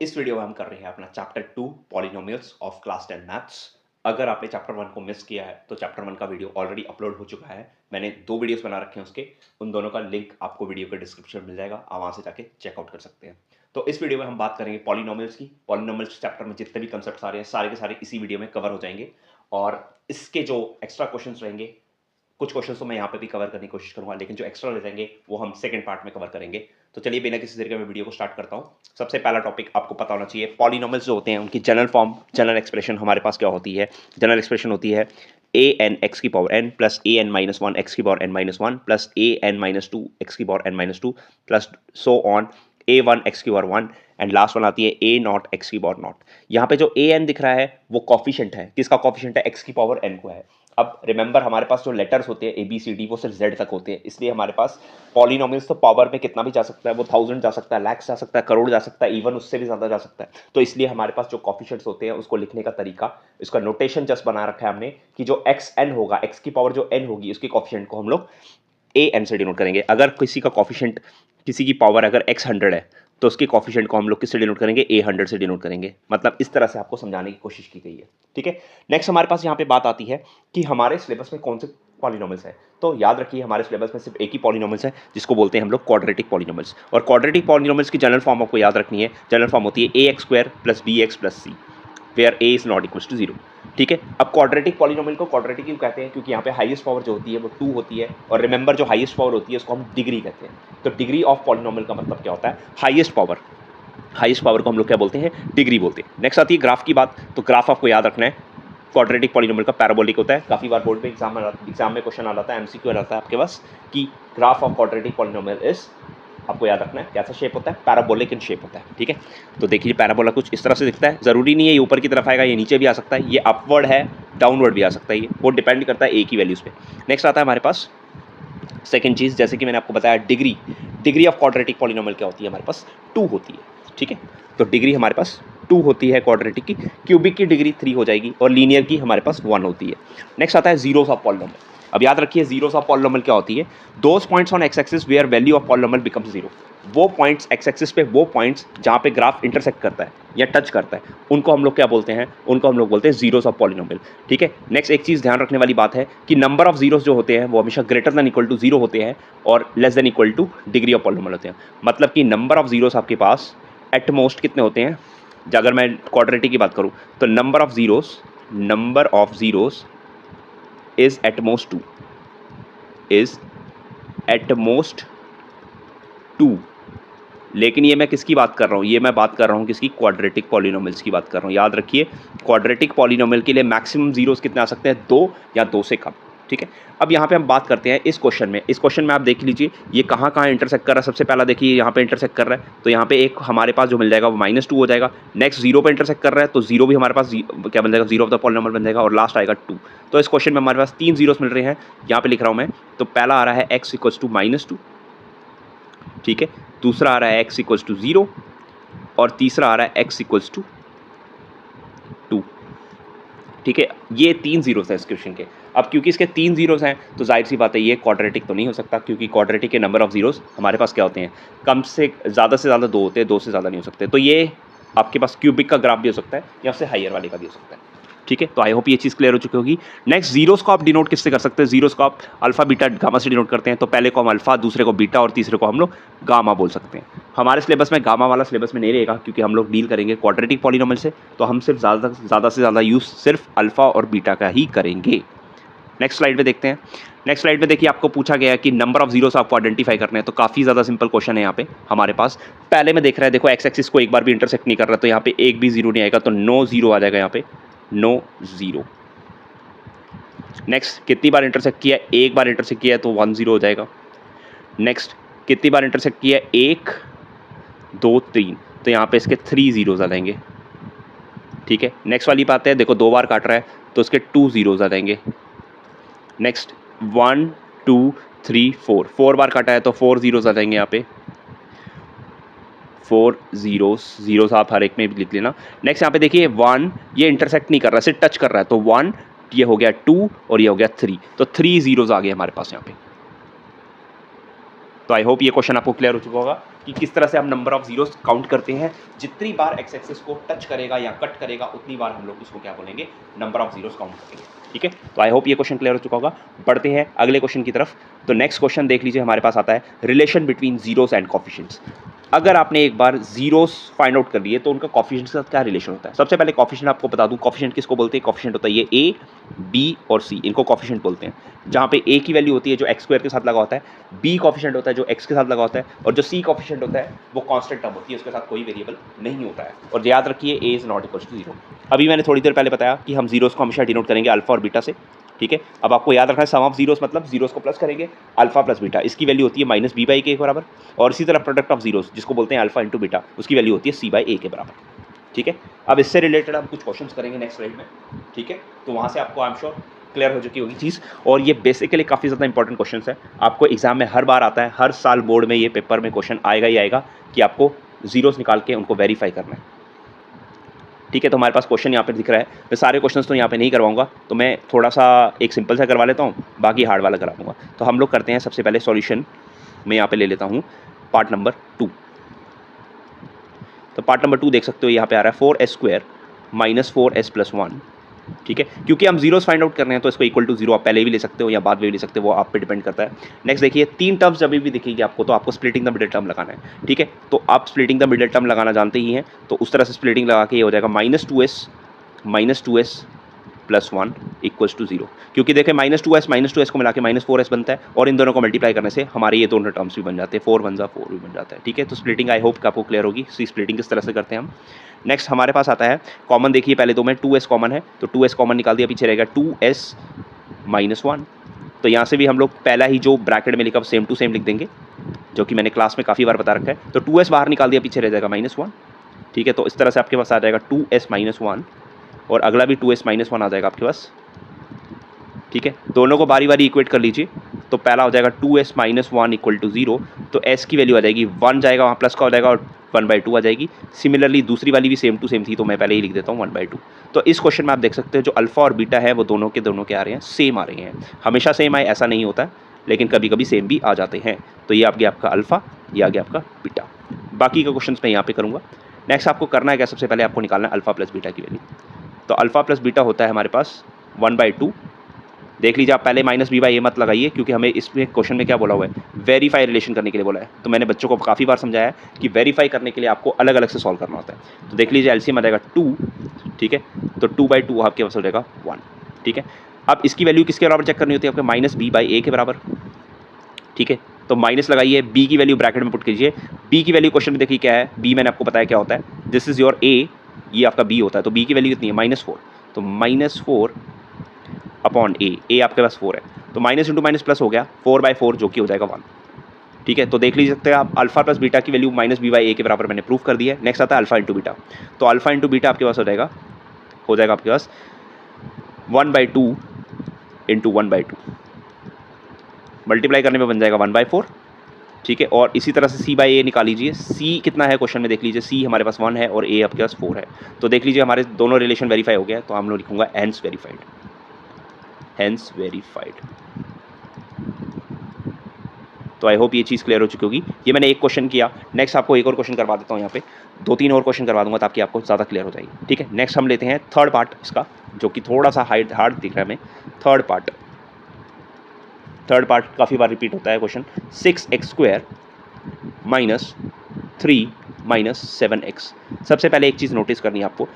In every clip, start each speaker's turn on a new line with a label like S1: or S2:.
S1: इस वीडियो में हम कर रहे हैं अपना chapter 2 polynomials of class 10 maths. अगर आपने चैप्टर 1 को मिस किया है तो चैप्टर 1 का वीडियो ऑलरेडी अपलोड हो चुका है। मैंने 2 वीडियोस बना रखे हैं उसके, उन दोनों का लिंक आपको वीडियो के डिस्क्रिप्शन में मिल जाएगा, आप वहां से जाके चेकआउट कर सकते हैं। तो इस वीडियो में हम बात करेंगे पॉलिनोमियल्स की। पॉलिनोमियल्स चैप्टर में जितने भी कंसेप्ट आ रहे हैं सारे के सारे इसी वीडियो में कवर हो जाएंगे और इसके जो एक्स्ट्रा क्वेश्चंस रहेंगे, कुछ क्वेश्चंस तो मैं यहाँ पे भी कवर करने की कोशिश करूंगा, लेकिन जो एक्स्ट्रा रह जाएंगे वो हम सेकंड पार्ट में कवर करेंगे। तो चलिए बिना किसी देर के मैं वीडियो को स्टार्ट करता हूँ। सबसे पहला टॉपिक आपको पता होना चाहिए, पॉलिनोमियल्स जो होते हैं उनकी जनरल फॉर्म, जनरल एक्सप्रेशन हमारे पास क्या होती है। जनरल एक्सप्रेशन होती है a n x की power n plus a n minus one x की power n minus one plus a n minus two x की power n minus two plus so on a one x की power one and last one आती है a naught x की power naught. यहाँ पे जो a n दिख रहा है वो कॉफिशिएंट है, किसका कॉफिशिएंट है, x की पावर n को है। अब रिमेंबर हमारे पास जो लेटर्स होते हैं ए बी सी डी वो सिर्फ जेड तक होते हैं, इसलिए हमारे पास पॉलिनोमियल्स तो पावर में कितना भी जा सकता है, वो 1000 जा सकता है, लैक्स जा सकता है, करोड़ जा सकता है, इवन उससे भी ज़्यादा जा सकता है। तो इसलिए हमारे पास जो कॉफिशिएंट्स होते हैं उसको लिखने का तरीका, इसका नोटेशन जस्ट बना रखा है हमने कि जो एक्स एन होगा, एक्स की पावर जो एन होगी उसकी कॉफिशिएंट को हम लोग ए एन से डिनोट करेंगे। अगर किसी का कॉफिशिएंट, किसी की पावर अगर एक्स 100 है तो उसके कॉफिशिएंट को हम लोग किससे डिनोट करेंगे, ए 100 से डिनोट करेंगे। मतलब इस तरह से आपको समझाने की कोशिश की गई है, ठीक है। नेक्स्ट हमारे पास यहाँ पे बात आती है कि हमारे सिलेबस में कौन से पॉलिनोमियल्स है। तो याद रखिए हमारे सिलेबस में सिर्फ एक ही पॉलिनोमियल्स है जिसको बोलते हैं हम लोग क्वाड्रेटिक पॉलिनोमियल्स। और क्वाड्रेटिक पॉलिनोमियल्स की जनरल फॉर्म आपको याद रखनी है। जनरल फॉर्म होती है ax square plus bx plus c where a is not equals to 0, ठीक है। अब क्वाड्रेटिक पॉलिनोमियल को क्वाड्रेटिक क्यों कहते हैं, क्योंकि यहाँ पे हाईएस्ट पावर जो होती है वो 2 होती है, और रिमेंबर जो हाईएस्ट पावर होती है उसको हम डिग्री कहते हैं। तो डिग्री ऑफ पॉलिनोमियल का मतलब क्या होता है, हाईएस्ट पावर। हाईएस्ट पावर को हम लोग क्या बोलते हैं, डिग्री बोलते हैं। नेक्स्ट आती है ग्राफ की बात। तो ग्राफ आपको याद रखना है, क्वाड्रेटिक पॉलिनोमियल का पैराबोलिक होता है। काफी बार बोर्ड पे एग्जाम में क्वेश्चन आ जाता है, एमसीक्यू आ जाता है आपके पास कि graph of quadratic polynomial is, आपको याद रखना है कैसा शेप होता है, पैराबोलिक इन शेप होता है, ठीक है। तो देखिए पैराबोला कुछ इस तरह से दिखता है, जरूरी नहीं है ये ऊपर की तरफ आएगा, ये नीचे भी आ सकता है, ये अपवर्ड है, डाउनवर्ड भी आ सकता है, ये वो डिपेंड करता है ए की वैल्यूज पे। नेक्स्ट आता है हमारे पास सेकंड चीज, जैसे कि मैंने आपको बताया degree. Degree of quadratic polynomial क्या होती है, हमारे पास 2 होती है, ठीक है। तो डिग्री हमारे पास 2 होती है क्वाड्रेटिक की, क्यूबिक की डिग्री 3 हो जाएगी और लीनियर की हमारे पास 1 होती है। नेक्स्ट आता है जीरोस ऑफ पॉलिनोमियल। अब याद रखिए जीरोस ऑफ पॉलिनोमियल क्या होती है, those points on x axis where value of polynomial becomes 0। वो पॉइंट्स एक्स एक्सिस पे, वो पॉइंट्स जहाँ पे ग्राफ इंटरसेक्ट करता है या टच करता है, उनको हम लोग क्या बोलते हैं, उनको हम लोग बोलते हैं जीरोस ऑफ पॉलिनोमियल, ठीक है। नेक्स्ट एक चीज़ ध्यान रखने वाली बात है कि नंबर ऑफ जीरोस जो होते हैं वो हमेशा ग्रेटर देन इक्वल टू 0 होते हैं और less than equal two degree of polynomial होते हैं। मतलब कि नंबर ऑफ जीरोस आपके पास एट मोस्ट कितने होते हैं, अगर मैं क्वाड्रेटिक की बात करूं तो number of zeros is at most 2, is at most 2। लेकिन ये मैं किसकी बात कर रहा हूँ, ये मैं बात कर रहा हूँ किसकी, क्वाड्रेटिक पॉलिनोमियल्स की बात कर रहा हूँ। याद रखिए क्वाड्रेटिक पॉलिनोमियल के लिए मैक्सिमम जीरोस कितने आ सकते हैं, 2 या 2 से कम, ठीक है। अब यहाँ पे हम बात करते हैं इस क्वेश्चन में। इस क्वेश्चन में आप देख लीजिए ये कहाँ कहाँ इंटरसेक्ट कर रहा है। सबसे पहला देखिए यहाँ पे इंटरसेक्ट कर रहा है, तो यहाँ पे एक हमारे पास जो मिल जाएगा वो -2 हो जाएगा। नेक्स्ट 0 पे इंटरसेक्ट कर रहा है तो 0 भी हमारे पास क्या बन जाएगा, 0 ऑफ द पॉलिनोमियल बन जाएगा, और लास्ट आएगा 2। तो इस क्वेश्चन में हमारे पास 3 जीरोस मिल रहे हैं, यहाँ पे लिख रहा हूँ मैं। तो पहला आ रहा है x इक्वल्स टू -2, ठीक है। दूसरा आ रहा है x इक्वल्स टू 0 और तीसरा आ रहा है x इक्वल्स टू 2, ठीक है। ये 3 जीरोस हैं इस क्वेश्चन के। अब क्योंकि इसके 3 जीरोस हैं तो जाहिर सी बात है ये क्वाड्रेटिक तो नहीं हो सकता, क्योंकि क्वाड्रेटिक के नंबर ऑफ जीरोस हमारे पास क्या होते हैं, कम से ज़्यादा 2 होते हैं, 2 से ज़्यादा नहीं हो सकते। तो ये आपके पास क्यूबिक का ग्राफ भी हो सकता है या उससे हाइयर वाले का भी हो सकता है, ठीक है। तो आई होप ये चीज़ क्लियर हो चुकी होगी। नेक्स्ट जीरोस को आप डिनोट किससे कर सकते हैं, जीरोस को आप अल्फा बीटा गामा से डिनोट करते हैं। तो पहले को हम अल्फा, दूसरे को बीटा और तीसरे को हम लोग गामा बोल सकते हैं। हमारे सिलेबस में गामा वाला सिलेबस में नहीं रहेगा, क्योंकि हम लोग डील करेंगे क्वाड्रेटिक पॉलिनोमियल से, तो हम सिर्फ ज़्यादा से ज़्यादा यूज़ सिर्फ अल्फा और बीटा का ही करेंगे। नेक्स्ट स्लाइड पे देखते हैं। नेक्स्ट स्लाइड पे देखिए आपको पूछा गया है कि नंबर ऑफ जीरोस आपको आइडेंटिफाई करने हैं। तो काफ़ी ज़्यादा सिंपल क्वेश्चन है यहाँ पे हमारे पास। पहले में देख रहा है, देखो एक्स एक्सिस को एक बार भी इंटरसेक्ट नहीं कर रहा, तो यहाँ पे एक भी जीरो नहीं आएगा, तो नो जीरो आ जाएगा यहाँ पे, नो जीरो। नेक्स्ट कितनी बार इंटरसेक्ट किया, एक बार इंटरसेक्ट किया है तो 1 0 हो जाएगा। नेक्स्ट कितनी बार इंटरसेक्ट किया, 1 2 3, तो यहाँ पे इसके 3 जीरोस आ जाएंगे, ठीक है। नेक्स्ट वाली बात है, देखो 2 बार काट रहा है तो इसके 2 जीरोस आ जाएंगे। नेक्स्ट 1 2 3 4 बार काटा है तो 4 जीरोस आ जाएंगे यहाँ पे, 4 जीरोस आप हर एक में भी लिख लेना। नेक्स्ट यहाँ पे देखिए 1 ये इंटरसेक्ट नहीं कर रहा है, सिर्फ टच कर रहा है, तो 1, ये हो गया 2 और ये हो गया 3, तो 3 जीरोस आ गए हमारे पास यहाँ पे। तो आई होप ये क्वेश्चन आपको क्लियर हो चुका होगा। कि किस तरह से हम नंबर ऑफ जीरोस काउंट करते हैं। जितनी बार एक्स एक्सिस को टच करेगा या कट करेगा उतनी बार हम लोग इसको क्या बोलेंगे, नंबर ऑफ जीरोस काउंट करेंगे। ठीक है, तो आई होप ये क्वेश्चन क्लियर हो चुका होगा। बढ़ते हैं अगले क्वेश्चन की तरफ। तो नेक्स्ट क्वेश्चन देख लीजिए, हमारे पास आता है relation between zeros and coefficients. अगर आपने एक बार जीरोस फाइंड आउट कर लिए तो उनका कोफिशिएंट के साथ क्या रिलेशन होता है। सबसे पहले कोफिशिएंट आपको बता दूं, कोफिशिएंट किसको बोलते हैं। कोफिशिएंट होता है ये ए, बी और सी, इनको कोफिशिएंट बोलते हैं। जहाँ पे ए की वैल्यू होती है जो एक्स स्क्वायर के साथ लगा होता है, बी कोफिशिएंट होता है जो एक्स के साथ लगा होता है, और जो सी कोफिशिएंट होता है वो कांस्टेंट टर्म होती है, उसके साथ कोई वेरिएबल नहीं होता है। और याद रखिए A is not equal to zero. अभी मैंने थोड़ी देर पहले बताया कि हम जीरोस को हमेशा डिनोट करेंगे अल्फा और बीटा से। ठीक है, अब आपको याद रखना है सम ऑफ जीरोस मतलब जीरोस को प्लस करेंगे अल्फा प्लस बीटा, इसकी वैल्यू होती है माइनस बी बाई के बराबर। और इसी तरह प्रोडक्ट ऑफ जीरोस जिसको बोलते हैं अल्फा इंटू बीटा, उसकी वैल्यू होती है सी बाई ए के बराबर। ठीक है, अब इससे रिलेटेड हम कुछ क्वेश्चंस करेंगे नेक्स्ट स्लाइड में। ठीक है, तो वहाँ से आपको आई एम श्योर क्लियर हो चुकी होगी चीज़। और ये बेसिकली काफ़ी ज़्यादा इंपॉर्टेंट क्वेश्चन है, आपको एग्जाम में हर बार आता है, हर साल बोर्ड में ये पेपर में क्वेश्चन आएगा ही आएगा कि आपको जीरोस निकाल के उनको वेरीफाई करना है। ठीक है, तो हमारे पास क्वेश्चन यहाँ पे दिख रहा है। मैं सारे क्वेश्चंस तो यहाँ पे नहीं करवाऊंगा, तो मैं थोड़ा सा एक सिंपल सा करवा लेता हूँ, बाकी हार्ड वाला करा दूँगा। तो हम लोग करते हैं सबसे पहले सॉल्यूशन। मैं यहाँ पे ले लेता हूँ पार्ट नंबर 2। तो पार्ट नंबर 2 देख सकते हो यहाँ पे आ रहा है 4s² माइनस 4s प्लस 1। ठीक है, क्योंकि हम जीरोस फाइंड आउट कर रहे हैं तो इसको इक्वल टू जीरो आप पहले भी ले सकते हो या बाद में भी ले सकते हो, वो आप पे डिपेंड करता है। नेक्स्ट देखिए, 3 टर्म्स जब भी दिखेगी आपको तो आपको स्प्लिटिंग द मिडिल टर्म लगाना है। ठीक है, तो आप स्प्लिटिंग द मिडिल टर्म लगाना जानते ही हैं, तो उस तरह से स्प्लिटिंग लगा के ये हो जाएगा minus two s plus 1 equals to zero. क्योंकि देखिए माइनस टू एस को मिला के -4s बनता है, और इन दोनों को मल्टीप्लाई करने से हमारे ये दोनों टर्म्स भी बन जाते हैं, 4 1 जा 4 भी बन जाता है। ठीक है, तो स्प्लिटिंग आई होप आपको क्लियर होगी, स्प्लिटिंग किस तरह से करते हैं हम। नेक्स्ट हमारे पास आता है कॉमन, देखिए पहले दो में 2s कॉमन है, तो 2s कॉमन निकाल दिया, पीछे रहेगा 2s माइनस 1। तो यहाँ से भी हम लोग पहला ही जो ब्रैकेट में लिखा सेम टू सेम लिख देंगे, जो कि मैंने क्लास में काफ़ी बार बता रखा है। तो 2s बाहर निकाल दिया, पीछे रह जाएगा -1। ठीक है, तो इस तरह से आपके पास आ जाएगा 2s माइनस 1, और अगला भी 2s माइनस 1 आ जाएगा आपके पास। ठीक है, दोनों को बारी बारी इक्वेट कर लीजिए। तो पहला हो जाएगा 2s माइनस 1 इक्वल टू 0, तो s की वैल्यू आ जाएगी 1 जाएगा, वहाँ प्लस का हो जाएगा और 1/2 आ जाएगी। सिमिलरली दूसरी वाली भी सेम टू सेम थी, तो मैं पहले ही लिख देता हूँ 1/2। तो इस क्वेश्चन में आप देख सकते हैं जो अल्फा और बीटा है वो दोनों के दोनों आ रहे हैं, सेम आ रहे हैं। हमेशा सेम आए ऐसा नहीं होता है, लेकिन कभी कभी सेम भी आ जाते हैं। तो ये आ गया आपका अल्फा, ये आ गया आपका बीटा। बाकी का क्वेश्चन मैं यहाँ पे करूँगा। नेक्स्ट आपको करना है क्या, सबसे पहले आपको निकालना है अल्फा प्लस बीटा की वैल्यू। तो अल्फा प्लस बीटा होता है हमारे पास 1/2। देख लीजिए, आप पहले माइनस बी बाई ए मत लगाइए, क्योंकि हमें इसमें क्वेश्चन में क्या बोला हुआ है, वेरीफाई रिलेशन करने के लिए बोला है। तो मैंने बच्चों को काफ़ी बार समझाया है कि वेरीफाई करने के लिए आपको अलग अलग से सॉल्व करना होता है। तो देख लीजिए एलसीएम आ जाएगा 2। ठीक है, तो 2/2 आपके पास हो जाएगा 1। ठीक है, अब इसकी वैल्यू किसके बराबर चेक करनी होती है, आपके माइनस बी बाई ए के बराबर। ठीक है, तो माइनस लगाइए, बी की वैल्यू ब्रैकेट में पुट कीजिए। बी की वैल्यू क्वेश्चन में देखिए क्या है, बी मैंने आपको बताया क्या होता है, दिस इज योर ए, ये आपका बी होता है। तो बी की वैल्यू कितनी है, -4। तो -4 अपॉन ए आपके पास 4 है, तो माइनस इंटू माइनस प्लस हो गया 4/4, जो कि हो जाएगा 1। ठीक है, तो देख लीजिए सकते हैं आप अल्फा प्लस बीटा की वैल्यू माइनस बी बाई ए के बराबर मैंने प्रूव कर दी है। नेक्स्ट आता है अल्फा इंटू बीटा। तो अल्फा इंटू बीटा आपके पास हो जाएगा आपके पास 1/2 इंटू 1/2, मल्टीप्लाई करने में बन जाएगा 1/4। ठीक है, और इसी तरह से सी बाई ए निकाल लीजिए। सी कितना है क्वेश्चन में देख लीजिए, सी हमारे पास 1 है और ए आपके पास 4 है। तो देख लीजिए हमारे दोनों रिलेशन वेरीफाई हो गया, तो हम लोग लिखूंगा हेंस वेरीफाइड, हेंस वेरीफाइड। तो आई होप ये चीज़ क्लियर हो चुकी होगी। ये मैंने एक क्वेश्चन किया, नेक्स्ट आपको एक और क्वेश्चन करवा देता हूँ, यहाँ पे 2-3 और क्वेश्चन करवा दूंगा ताकि आपको ज़्यादा क्लियर हो जाएगी। ठीक है, नेक्स्ट हम लेते हैं थर्ड पार्ट इसका, जो कि थोड़ा सा हार्ड दिख रहा है हमें। थर्ड पार्ट काफ़ी बार रिपीट होता है question. 6x² minus 3 minus 7x। सबसे पहले एक चीज़ नोटिस करनी है आपको,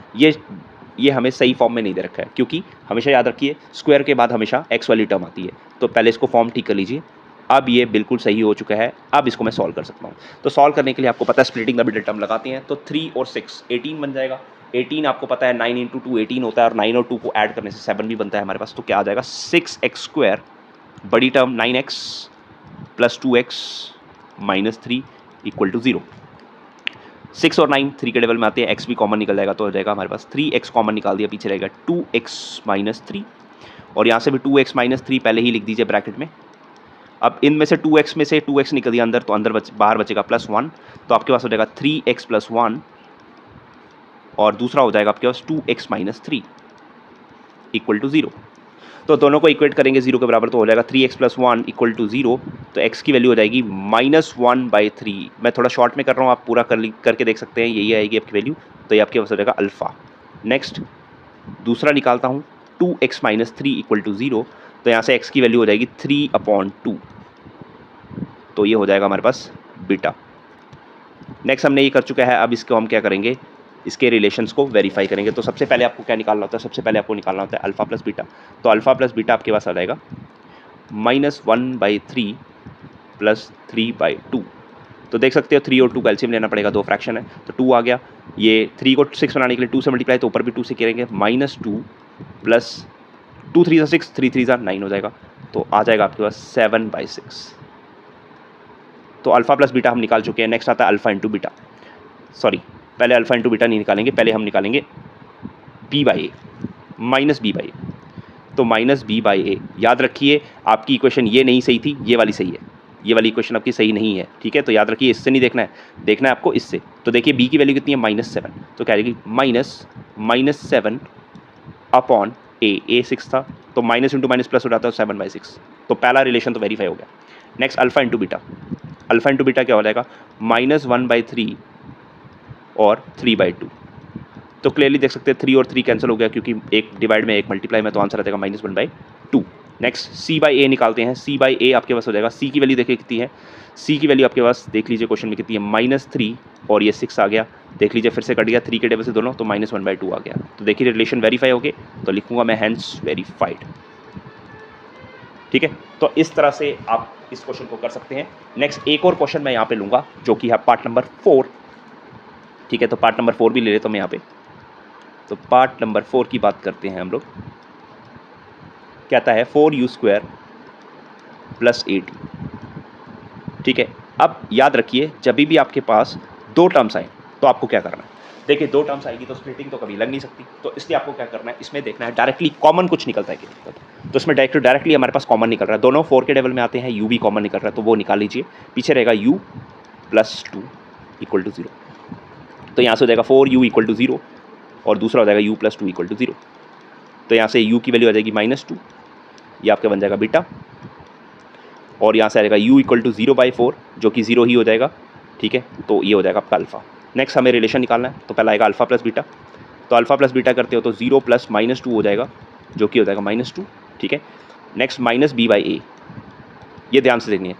S1: ये हमें सही फॉर्म में नहीं दे रखा है, क्योंकि हमेशा याद रखिए स्क्वायर के बाद हमेशा x वाली टर्म आती है। तो पहले इसको फॉर्म ठीक कर लीजिए। अब ये बिल्कुल सही हो चुका है, अब इसको मैं सॉल्व कर सकता हूँ। तो सॉल्व करने के लिए आपको पता है स्प्लिटिंग द मिडिल टर्म लगाते हैं, तो 3 और 6 18 बन जाएगा। 18 आपको पता है 9 × 2 18 होता है, और 9 और 2 को ऐड करने से 7 भी बनता है हमारे पास। तो क्या आ जाएगा 6x² बड़ी term 9x plus 2x minus 3 equal to 0। 6 और 9 3 के लेवल में आते हैं, x भी कॉमन निकल जाएगा, तो हो जाएगा हमारे पास 3x कॉमन निकाल दिया, पीछे रहेगा 2x माइनस 3, और यहाँ से भी 2x माइनस 3 पहले ही लिख दीजिए ब्रैकेट में। अब इनमें से 2x में से 2x निकल दिया अंदर, तो अंदर बाहर बचेगा +1, तो आपके पास हो जाएगा 3x प्लस 1, और दूसरा हो जाएगा आपके पास 2x माइनस 3 इक्वल टू 0। तो दोनों को इक्वेट करेंगे 0 के बराबर, तो हो जाएगा 3x + 1 = 0। तो x की वैल्यू हो जाएगी -1/3। मैं थोड़ा शॉर्ट में कर रहा हूँ, आप पूरा करके देख सकते हैं, यही आएगी आपकी वैल्यू। तो ये आपके पास हो जाएगा अल्फ़ा। नेक्स्ट दूसरा निकालता हूँ, 2x - 3 = 0। तो यहाँ से x की वैल्यू हो जाएगी 3/2। तो ये हो जाएगा हमारे पास बीटा। नेक्स्ट हमने ये कर चुका है, अब इसको हम क्या करेंगे, इसके रिलेशंस को वेरीफाई करेंगे। तो सबसे पहले आपको क्या निकालना होता है, सबसे पहले आपको निकालना होता है अल्फ़ा प्लस बीटा। तो अल्फ़ा प्लस बीटा आपके पास आ जाएगा -1/3 + 3/2। तो देख सकते हो 3 और 2 का एलसीएम लेना पड़ेगा, 2 फ्रैक्शन है तो 2 आ गया। ये 3 को 6 बनाने के लिए 2 से मल्टीप्लाई, तो ऊपर भी 2 से करेंगे, -2 + 2 3 6, 3 3 9 हो जाएगा। तो आ जाएगा आपके पास 7/6। तो अल्फ़ा प्लस बीटा हम निकाल चुके हैं। नेक्स्ट आता है अल्फ़ा इंटू बीटा। सॉरी, पहले अल्फ़ा इंटू बीटा नहीं निकालेंगे, पहले हम निकालेंगे b/a -b/a। तो -b/a, याद रखिए आपकी इक्वेशन ये नहीं सही थी, ये वाली सही है, ये वाली इक्वेशन आपकी सही नहीं है, ठीक है। तो याद रखिए इससे नहीं देखना है, देखना है आपको इससे। तो देखिए b की वैल्यू कितनी है, -7। तो क्या आएगी -7/a 6 था, तो माइनस इंटू माइनस प्लस हो जाता है 7/6। तो पहला रिलेशन तो वेरीफाई हो गया। Next alpha into beta. Alpha into beta क्या हो जाएगा, -1/3 और 3/2। तो क्लियरली देख सकते हैं 3 और 3 कैंसिल हो गया, क्योंकि एक डिवाइड में एक मल्टीप्लाई में, तो आंसर आ जाएगा -1/2। नेक्स्ट c/a निकालते हैं। c/a आपके पास हो जाएगा, c की वैल्यू देखिए कितनी है, c की वैल्यू आपके पास देख लीजिए क्वेश्चन में कितनी है, -3 और ये 6 आ गया। देख लीजिए फिर से कट गया 3 के टेबल से दोनों, तो -1/2 आ गया। तो देखिए रिलेशन वेरीफाई हो गए, तो लिखूंगा मैं हैंस वेरीफाइड, ठीक है। तो इस तरह से आप इस क्वेश्चन को कर सकते हैं। नेक्स्ट एक और क्वेश्चन मैं यहाँ पे लूँगा, जो कि है पार्ट नंबर 4, ठीक है। तो पार्ट नंबर 4 भी ले लेता हूँ मैं यहाँ पे। तो पार्ट नंबर 4 की बात करते हैं हम लोग। कहता है 4u² + 8, ठीक है। अब याद रखिए जब भी आपके पास दो टर्म्स आए तो आपको क्या करना है। देखिए दो टर्म्स आएगी तो स्प्लिटिंग तो कभी लग नहीं सकती, तो इसलिए आपको क्या करना है, इसमें देखना है डायरेक्टली कॉमन कुछ निकलता है कि नहीं निकलता। तो इसमें डायरेक्टली हमारे पास कॉमन निकल रहा है, दोनों 4 के टेबल में आते हैं, u भी कॉमन निकल रहा है, तो वो निकाल लीजिए। पीछे रहेगा u + 2 = 0। तो यहाँ से हो जाएगा 4u = 0 और दूसरा हो जाएगा u + 2 = 0। तो यहाँ से u की वैल्यू आ जाएगी -2, ये आपका बन जाएगा बीटा, और यहाँ से आएगा u = 0/4 जो कि 0 ही हो जाएगा, ठीक है। तो ये हो जाएगा आपका अल्फ़ा। नेक्स्ट हमें रिलेशन निकालना है, तो पहला आएगा अल्फ़ा प्लस बीटा। तो अल्फ़ा प्लस बीटा करते हो तो 0 + -2 हो जाएगा, जो कि हो जाएगा -2, ठीक है। नेक्स्ट -b/a, ये ध्यान से देखनी है,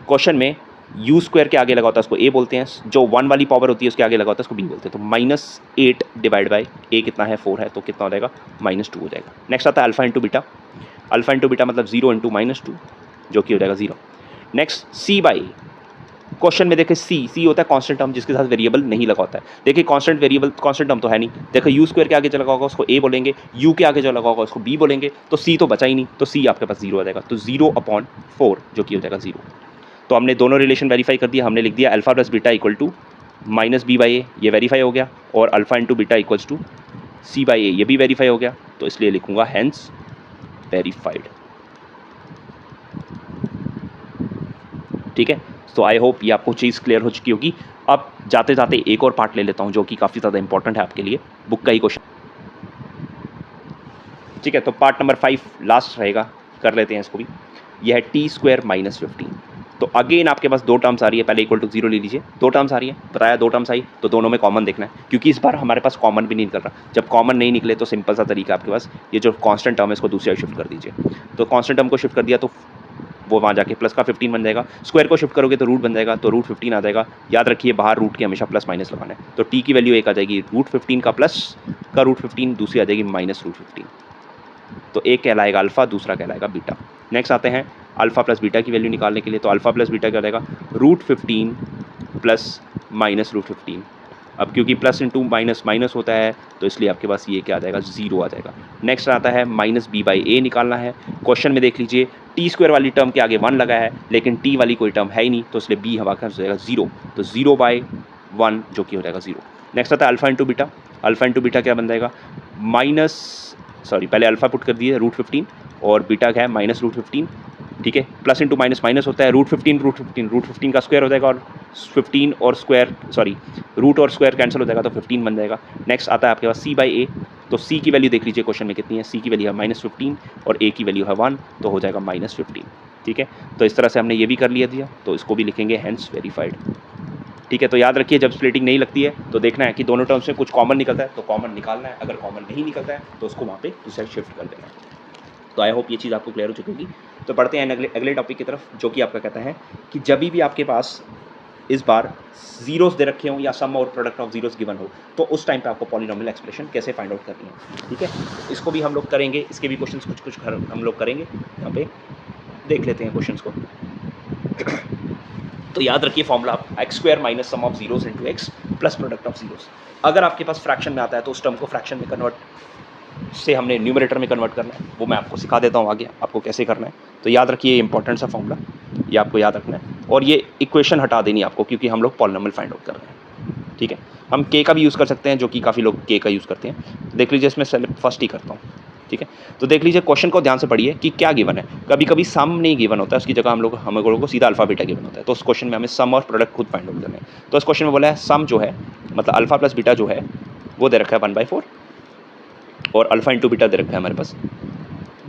S1: क्वेश्चन में u² के आगे लगा होता है उसको a बोलते हैं, जो 1 वाली पावर होती है उसके आगे लगा होता है उसको b बोलते हैं। तो -8 / a कितना है, 4 है, तो कितना हो जाएगा, -2 हो जाएगा। नेक्स्ट आता है alpha into beta. Alpha into beta मतलब 0 × -2, जो कि हो जाएगा 0। नेक्स्ट c/a, क्वेश्चन में देखिए c होता है कांस्टेंट टर्म जिसके साथ वेरिएबल नहीं लगा होता है। देखिए कांस्टेंट टर्म तो है नहीं, देखिए u² के आगे जो लगा होगा उसको a बोलेंगे, u के आगे जो लगा होगा उसको b बोलेंगे, तो c तो बचा ही नहीं, तो c आपके पास 0 आ जाएगा। तो 0/4 जो कि हो जाएगा 0। तो हमने दोनों रिलेशन वेरीफाई कर दिया, हमने लिख दिया अल्फ़ा प्लस बीटा = -b/a, ये वेरीफाई हो गया, और अल्फ़ा इंटू बीटा = c/a, ये भी वेरीफाई हो गया। तो इसलिए लिखूंगा हैंस वेरीफाइड, ठीक है। तो आई होप ये आपको चीज़ क्लियर हो चुकी होगी। अब जाते जाते एक और पार्ट ले लेता हूँ जो कि काफ़ी ज़्यादा इंपॉर्टेंट है आपके लिए, बुक का ही क्वेश्चन, ठीक है। तो पार्ट नंबर 5 लास्ट रहेगा, कर लेते हैं इसको भी। यह है t² - 15। तो अगेन आपके पास दो टर्म्स आ रही है, पहले = 0 ले लीजिए, दो टर्म्स आ रही है, बताया दो टर्म्स आई तो दोनों में कॉमन देखना है, क्योंकि इस बार हमारे पास कॉमन भी नहीं निकल रहा। जब कॉमन नहीं निकले तो सिंपल सा तरीका आपके पास, ये जो कांस्टेंट टर्म है इसको दूसरे शिफ्ट कर दीजिए। तो कांस्टेंट टर्म को शिफ्ट कर दिया तो वो वहाँ जाके प्लस का 15 बन जाएगा, स्क्वायर को शिफ्ट करोगे तो रूट बन जाएगा, तो √15 आ जाएगा। याद रखिए बाहर रूट के हमेशा प्लस माइनस लगाना है। तो t की वैल्यू एक आ जाएगी √15 का प्लस का √15, दूसरी आ जाएगी -√15। तो एक कहलाएगा अल्फ़ा, दूसरा कहलाएगा बीटा। नेक्स्ट आते हैं अल्फ़ा प्लस बीटा की वैल्यू निकालने के लिए। तो अल्फ़ा प्लस बीटा क्या हो जाएगा, √15 प्लस -√15। अब क्योंकि प्लस इंटू माइनस माइनस होता है तो इसलिए आपके पास ये क्या आ जाएगा, 0 आ जाएगा। नेक्स्ट आता है -b/a निकालना है। क्वेश्चन में देख लीजिए t² वाली टर्म के आगे 1 लगा है, लेकिन t वाली कोई टर्म है ही नहीं, तो इसलिए b हवा का हो जाएगा 0। तो 0/1 जो कि हो जाएगा 0। नेक्स्ट आता है alpha into beta. Alpha into beta क्या बन जाएगा, पहले अल्फ़ा पुट कर दिए √15 और बीटा क्या है -√15, ठीक है। प्लस इंटू माइनस माइनस होता है, √15 का स्क्वायर हो जाएगा, और 15 और स्क्वायर रूट और स्क्वायर कैंसिल हो जाएगा तो 15 बन जाएगा। नेक्स्ट आता है आपके पास c/a। तो सी की वैल्यू देख लीजिए क्वेश्चन में कितनी है, सी की वैल्यू है -15 और ए की वैल्यू है 1, तो हो जाएगा -15। ठीक है, तो इस तरह से हमने ये भी कर लिया दिया, तो इसको भी लिखेंगे हैंस वेरीफाइड। ठीक है, तो याद रखिए जब स्प्लिटिंग नहीं लगती है तो देखना है कि दोनों टर्म्स में कुछ कॉमन निकलता है तो कॉमन निकालना है, अगर कॉमन नहीं निकलता है तो उसको वहाँ पे दूसरा शिफ्ट कर देना है। तो आई होप ये चीज़ आपको क्लियर हो चुकी होगी। तो पढ़ते हैं अगले टॉपिक की तरफ, जो कि आपका कहता है कि जब भी आपके पास इस बार जीरोस दे रखे हों या सम और प्रोडक्ट ऑफ जीरोस गिवन हो, तो उस टाइम पे आपको पॉलिनॉमियल एक्सप्रेशन कैसे फाइंड आउट करनी है। ठीक है, इसको भी हम लोग करेंगे, इसके भी क्वेश्चंस कुछ हम लोग करेंगे। यहाँ पे देख लेते हैं क्वेश्चंस को। तो याद रखिए formula x² minus sum of zeros into x plus product of zeros. अगर आपके पास फ्रैक्शन में आता है तो उस टर्म को फ्रैक्शन में कन्वर्ट से हमने न्यूमरेटर में कन्वर्ट करना है, वो मैं आपको सिखा देता हूँ आगे आपको कैसे करना है। तो याद रखिए इंपॉर्टेंट सा फॉर्मूला, ये आपको याद रखना है, और ये इक्वेशन हटा देनी है आपको क्योंकि हम लोग पॉलिनॉमियल फाइंड आउट कर रहे हैं। ठीक है, हम के का भी यूज़ कर सकते हैं, जो कि काफ़ी लोग के का यूज़ करते हैं। देख लीजिए इसमें सेलेक्ट फर्स्ट ही करता हूँ। ठीक है, तो देख लीजिए क्वेश्चन को ध्यान से पढ़िए कि क्या गिवन है। कभी कभी सम नहीं गिवन होता है, उसकी जगह हम लोगों को सीधा अल्फा बीटा गिवन होता है, तो उस क्वेश्चन में हमें सम और प्रोडक्ट खुद फाइंड आउट करना है। तो इस क्वेश्चन में बोला है सम जो है मतलब अल्फा प्लस बीटा जो है वो दे रखा है 1/4 और अल्फा इंटू बीटा दे रखा है हमारे पास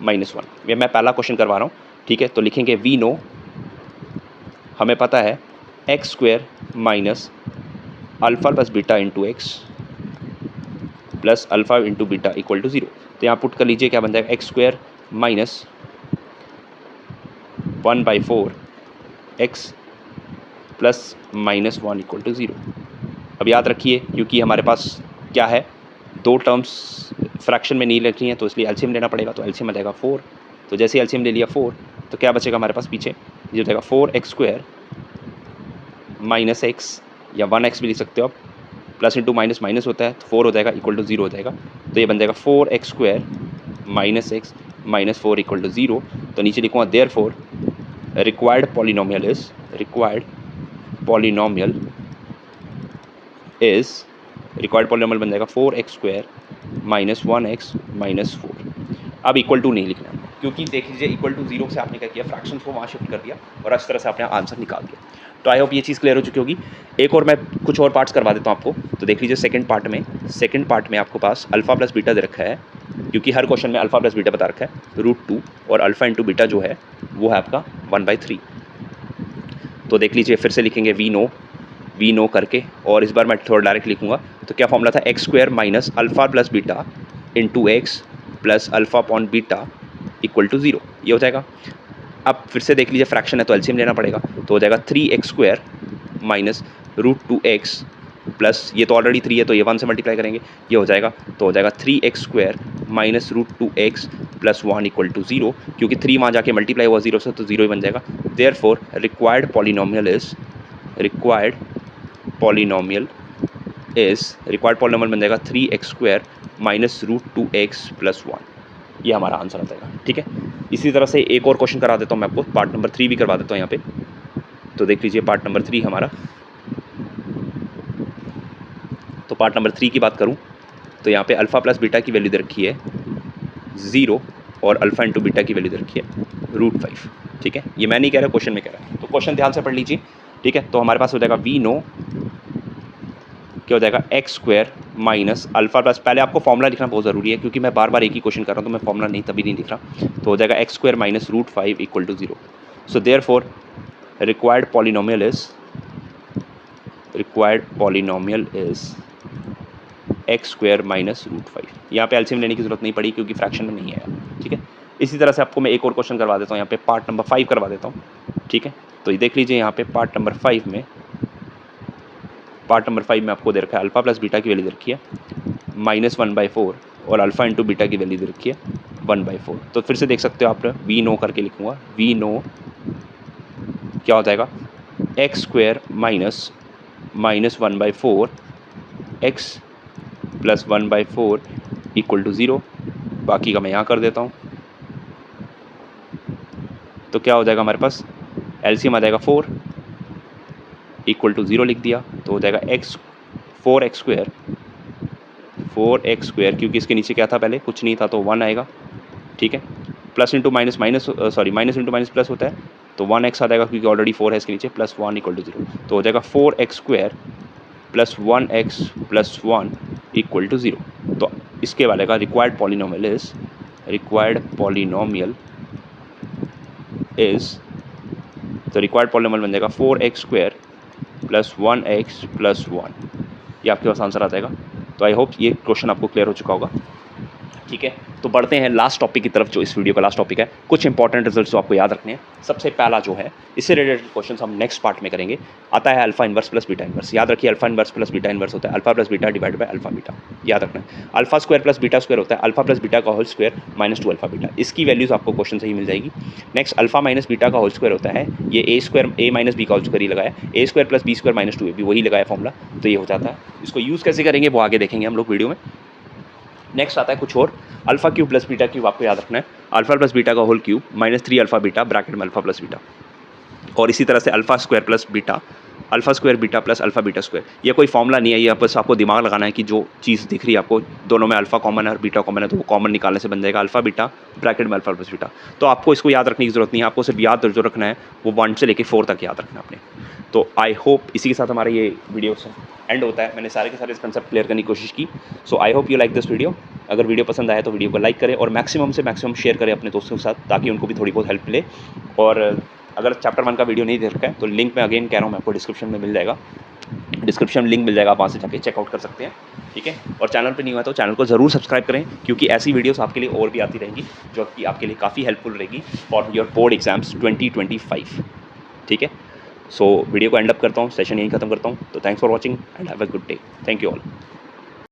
S1: -1। ये मैं पहला क्वेश्चन करवा रहा हूँ। ठीक है, तो लिखेंगे वी नो, हमें पता है x² minus alpha plus beta into x plus alpha into beta equal to 0। तो यहाँ पुट कर लीजिए, क्या बन जाएगा x² minus 1/4 x plus -1 equal to 0। अब याद रखिए क्योंकि हमारे पास क्या है, दो टर्म्स फ्रैक्शन में नहीं लिखनी है तो इसलिए एलसीएम लेना पड़ेगा। तो एलसीएम आ जाएगा 4, तो जैसे एलसीएम ले लिया 4 तो क्या बचेगा हमारे पास पीछे, ये हो जाएगा 4x² माइनस एक्स या 1x भी लिख सकते हो आप, प्लस इंटू माइनस माइनस होता है तो 4 हो जाएगा इक्वल टू 0 हो जाएगा। तो ये बन जाएगा 4x² minus x minus 4 equal to 0। तो नीचे लिखूँगा therefore required polynomial is required polynomial बन जाएगा 4x² माइनस 1x माइनस 4। अब इक्वल टू नहीं लिखना क्योंकि देख लीजिए इक्वल टू 0 से आपने क्या किया, फ्रैक्शंस को वहाँ शिफ्ट कर दिया और इस तरह से आपने आंसर निकाल दिया। तो आई होप ये चीज़ क्लियर हो चुकी होगी। एक और मैं कुछ और पार्ट्स करवा देता हूँ आपको। तो देख लीजिए सेकंड पार्ट में आपको पास अल्फा प्लस बीटा दे रखा है, क्योंकि हर क्वेश्चन में अल्फा प्लस बीटा बता रखा है √2 और अल्फा इंटू बीटा जो है वो है आपका 1/3। तो देख लीजिए फिर से लिखेंगे वी नो करके, और इस बार मैं थोड़ा डायरेक्ट लिखूंगा। तो क्या फॉर्मूला था x² minus alpha plus beta into x plus alpha upon beta equal to 0, ये हो जाएगा। अब फिर से देख लीजिए फ्रैक्शन है तो एलसीएम लेना पड़ेगा, तो हो जाएगा 3x² माइनस √2x प्लस, ये तो ऑलरेडी 3 है तो ये 1 से मल्टीप्लाई करेंगे, ये हो जाएगा। तो हो जाएगा 3x² minus √2x plus 1 equal to 0, क्योंकि 3 वहाँ जाके मल्टीप्लाई हुआ 0 से तो 0 ही बन जाएगा। देयरफॉर रिक्वायर्ड पॉलिनोमियल बन जाएगा 3x² माइनस √2x प्लस 1, ये हमारा आंसर आ जाएगा। ठीक है, इसी तरह से एक और क्वेश्चन करा देता हूँ मैं आपको, पार्ट नंबर 3 भी करवा देता हूँ यहाँ पे। तो देख लीजिए पार्ट नंबर 3 हमारा, तो पार्ट नंबर 3 की बात करूँ तो यहाँ पे अल्फा प्लस बीटा की वैल्यू दे रखी है 0 और अल्फा इंटू बीटा की वैल्यू दे रखी है √5। ठीक है, ये मैं नहीं कह रहा, क्वेश्चन में कह रहा है, तो क्वेश्चन ध्यान से पढ़ लीजिए। ठीक है, तो हमारे पास हो जाएगा वी नो, क्या हो जाएगा x² माइनस अल्फा प्लस, पहले आपको फॉर्मूला लिखना बहुत ज़रूरी है क्योंकि मैं बार बार एक ही क्वेश्चन कर रहा हूँ तो मैं फॉर्मूला नहीं तभी नहीं लिख रहा। तो हो जाएगा x² minus √5 equal to 0। So therefore required polynomial is x² minus √5। यहाँ पे एलसीएम लेने की जरूरत नहीं पड़ी क्योंकि फ्रैक्शन में नहीं आया। ठीक है, इसी तरह से आपको मैं एक और क्वेश्चन करवा देता हूँ, यहाँ पे पार्ट नंबर 5 करवा देता हूँ। ठीक है, तो ये देख लीजिए यहाँ पे पार्ट नंबर 5 में आपको दे रखा है अल्फा प्लस बीटा की वैल्यू दे रखी है -1/4 और अल्फा इंटू बीटा की वैल्यू दे रखी है 1/4। तो फिर से देख सकते हो आप, वी नो करके लिखूंगा, वी नो क्या हो जाएगा x² minus -1/4 x plus 1/4 equal to 0। बाकी का मैं यहाँ कर देता हूँ, तो क्या हो जाएगा हमारे पास, एलसीएम आ जाएगा 4 इक्वल टू 0 लिख दिया। तो हो जाएगा 4x², क्योंकि इसके नीचे क्या था पहले कुछ नहीं था तो 1 आएगा। ठीक है, plus into minus minus minus into minus plus होता है तो 1x आ जाएगा क्योंकि ऑलरेडी 4 है इसके नीचे, प्लस 1 इक्वल टू 0। तो हो जाएगा 4x² plus 1x plus 1 equal to 0। तो इसके वाले का रिक्वायर्ड पॉलिनोमियल इज़ तो रिक्वायर्ड पॉलिनोमियल बन जाएगा 4x² + 1x + 1। ये आपके पास आंसर आ जाएगा। तो आई होप ये क्वेश्चन आपको क्लियर हो चुका होगा। ठीक है, तो बढ़ते हैं लास्ट टॉपिक की तरफ, जो इस वीडियो का लास्ट टॉपिक है। कुछ इंपॉर्टेंट रिजल्ट्स जो आपको याद रखने हैं। सबसे पहला जो है, इससे रिलेटेड क्वेश्चन हम नेक्स्ट पार्ट में करेंगे, आता है alpha inverse plus beta inverse. याद रखिए, alpha inverse plus beta inverse होता है alpha plus beta divide by alpha beta. याद रखना है, alpha square plus beta square होता है अल्फा प्लस बीटा का होल स्क्वायर -2 अल्फा बीटा। इसकी वैल्यूज आपको क्वेश्चन से ही मिल जाएगी। नेक्स्ट, अल्फा माइनस बीटा का होल स्क्वायर होता है, ये a माइनस बी का होल स्क्वायर ही लगाया, a² + b² - 2ab वही लगाया फॉर्मूला, तो ये हो जाता है। इसको यूज़ कैसे करेंगे वो आगे देखेंगे हम लोग वीडियो में। नेक्स्ट आता है कुछ और, alpha cube plus beta cube आपको याद रखना है, अल्फा प्लस बीटा का whole cube -3 alpha beta bracket में अल्फा प्लस बीटा। और इसी तरह से alpha square plus beta, alpha square beta plus alpha beta square. ये कोई फॉर्मूला नहीं है, ये बस आपको दिमाग लगाना है कि जो चीज़ दिख रही है आपको, दोनों में अल्फा कॉमन है और बीटा कॉमन है, तो वो कॉमन निकालने से बन जाएगा अल्फा बीटा ब्रैकेट में अल्फा प्लस बीटा। तो आपको इसको याद रखने की जरूरत नहीं है, आपको सिर्फ याद जो रखना है वो 1 से लेकर 4 तक याद रखना है अपने। तो आई होप इसी के साथ हमारा ये वीडियो एंड होता है। मैंने सारे के सारे कंसेप्ट क्लियर करने की कोशिश की। So I hope you like this video. अगर वीडियो पसंद आया तो वीडियो को लाइक करें और मैक्सिमम से मैक्सिमम शेयर करें अपने दोस्तों के साथ, ताकि उनको भी थोड़ी बहुत हेल्प मिले। और अगर चैप्टर 1 का वीडियो नहीं देख रखा है तो लिंक मैं अगेन कह रहा हूँ, मैं आपको डिस्क्रिप्शन में मिल जाएगा, डिस्क्रिप्शन लिंक मिल जाएगा, आप वहाँ से जाके चेकआउट कर सकते हैं। ठीक है, और चैनल पे नहीं हुआ तो चैनल को ज़रूर सब्सक्राइब करें, क्योंकि ऐसी वीडियोस आपके लिए और भी आती रहेंगी, जो कि आपके लिए काफ़ी हेल्पफुल रहेगी फॉर योर बोर्ड एग्जाम्स 2025। ठीक है, सो वीडियो को एंड अप करता हूँ, सेशन यहीं खत्म करता हूँ। तो thanks for watching and have a good day. Thank you all.